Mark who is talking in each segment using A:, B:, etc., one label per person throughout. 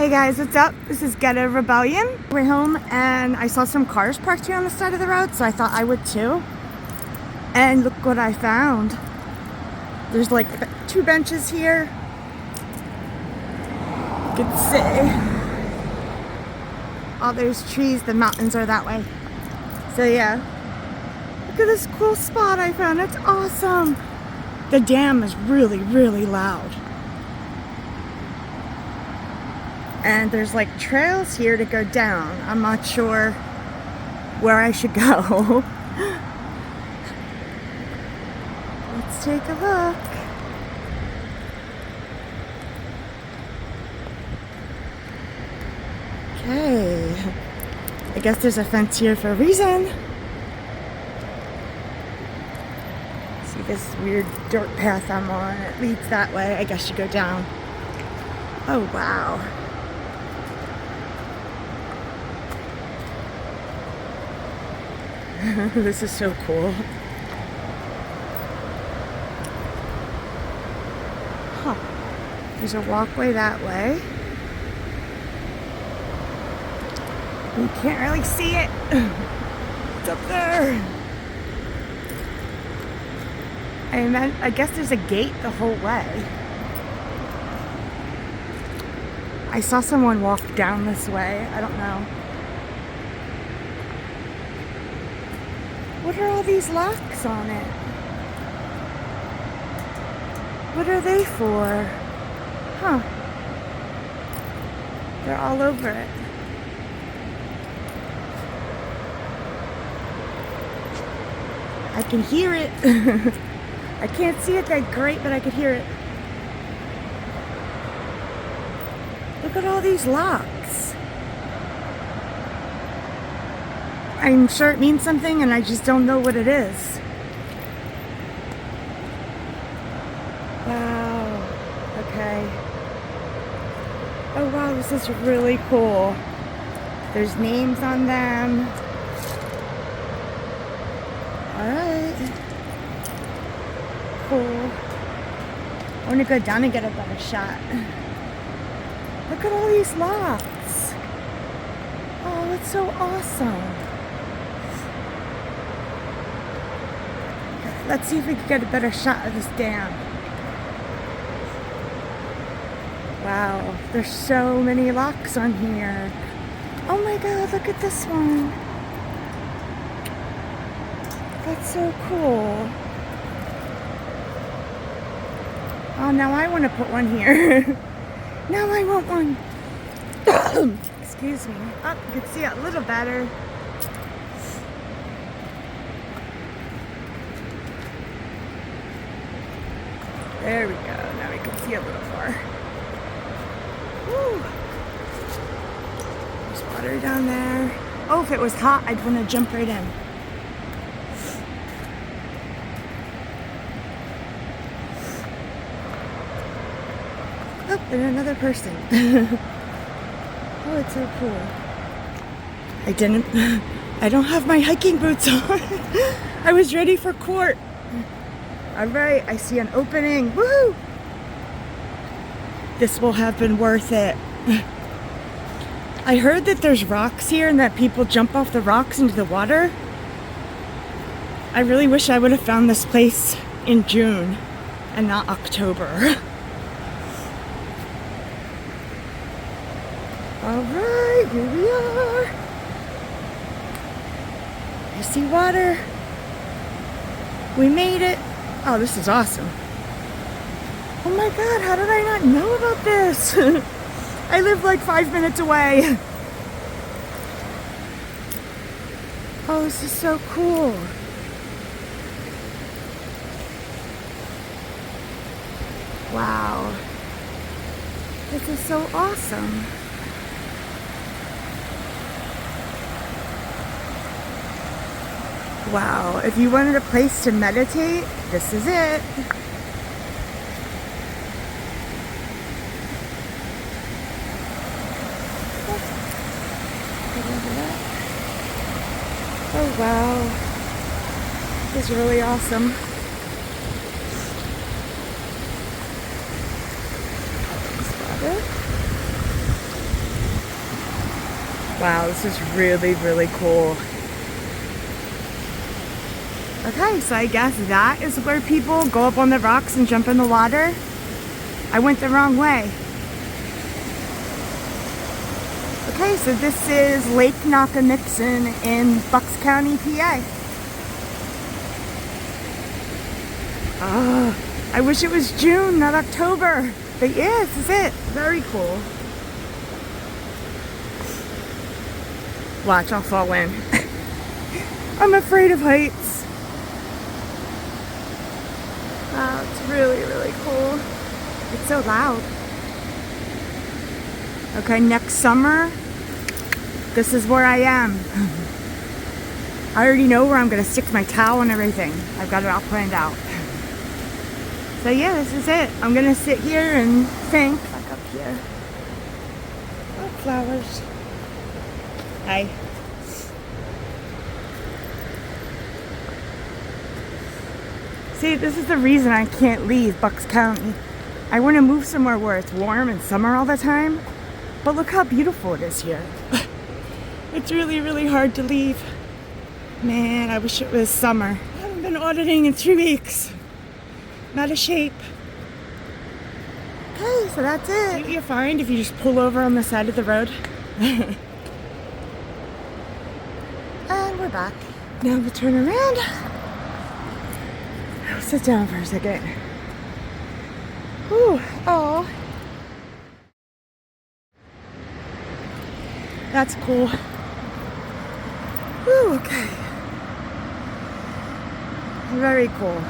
A: Hey guys, what's up? This is Ghetto Rebellion. We're home and I saw some cars parked here on the side of the road, so I thought I would too. And look what I found. There's like 2 benches here. You can see. Oh, there's trees. The mountains are that way. So yeah. Look at this cool spot I found. It's awesome. The dam is really, really loud. And there's like trails here to go down. I'm not sure where I should go. Let's take a look. Okay. I guess there's a fence here for a reason. See this weird dirt path I'm on? It leads that way. I guess you go down. Oh, wow. This is so cool. Huh. There's a walkway that way. You can't really see it. It's up there. I guess there's a gate the whole way. I saw someone walk down this way. I don't know. What are all these locks on it? What are they for? Huh. They're all over it. I can hear it. I can't see it that great, but I can hear it. Look at all these locks. I'm sure it means something and I just don't know what it is. Wow. Okay. Oh wow, this is really cool. There's names on them. Alright. Cool. I want to go down and get a better shot. Look at all these locks. Oh, that's so awesome. Let's see if we can get a better shot of this dam. Wow, there's so many locks on here. Oh my god, look at this one. That's so cool. Oh, now I want to put one here. Now I want one. Excuse me. Oh, you can see it a little better. There we go. Now we can see a little more. Woo. There's water down there. Oh, if it was hot, I'd want to jump right in. Oh, there's another person. Oh, it's so cool. I don't have my hiking boots on. I was ready for court. Alright, I see an opening. Woohoo! This will have been worth it. I heard that there's rocks here and that people jump off the rocks into the water. I really wish I would have found this place in June and not October. Alright, here we are. I see water. We made it. Oh, this is awesome. Oh my god, how did I not know about this? I live like 5 minutes away. Oh, this is so cool. Wow. This is so awesome. Wow, if you wanted a place to meditate, this is it. Oh wow, this is really awesome. Wow, this is really, really cool. Okay, so I guess that is where people go up on the rocks and jump in the water. I went the wrong way. Okay, so this is Lake Nochamixon in Bucks County, PA. Oh, I wish it was June, not October. But yeah, this is it. Very cool. Watch, I'll fall in. I'm afraid of heights. Wow, it's really, really cool. It's so loud. Okay, next summer, this is where I am. I already know where I'm gonna stick my towel and everything. I've got it all planned out. So yeah, this is it. I'm gonna sit here and think. Back up here. Oh, flowers. Hi. See, this is the reason I can't leave Bucks County. I want to move somewhere where it's warm and summer all the time. But look how beautiful it is here. It's really, really hard to leave. Man, I wish it was summer. I haven't been auditing in 3 weeks. Not a shape. Okay, so that's it. See what you find if you just pull over on the side of the road. And we're back. Now we'll turn around. I'll sit down for a second. Ooh, oh. That's cool. Ooh, okay. Very cool.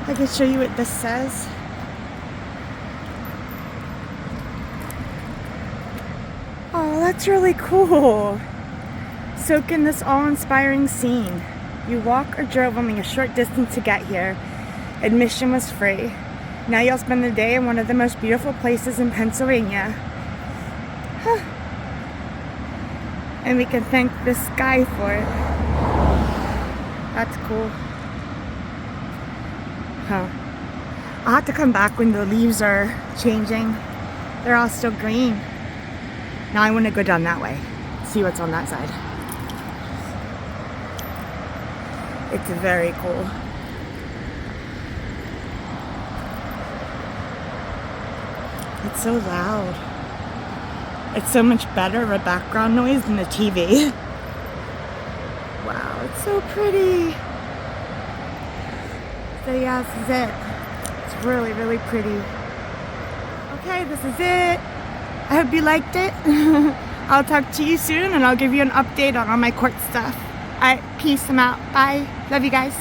A: I can show you what this says. Oh, that's really cool. Soak in this awe-inspiring scene. You walk or drove only a short distance to get here. Admission was free. Now you'll spend the day in one of the most beautiful places in Pennsylvania. Huh. And we can thank the sky for it. That's cool. Huh. I'll have to come back when the leaves are changing. They're all still green. Now I want to go down that way. See what's on that side. It's very cool. It's so loud. It's so much better of a background noise than the TV. Wow, it's so pretty. So yeah, this is it. It's really, really pretty. Okay, this is it. I hope you liked it. I'll talk to you soon and I'll give you an update on all my court stuff. Alright, peace. I'm out. Bye. Love you guys.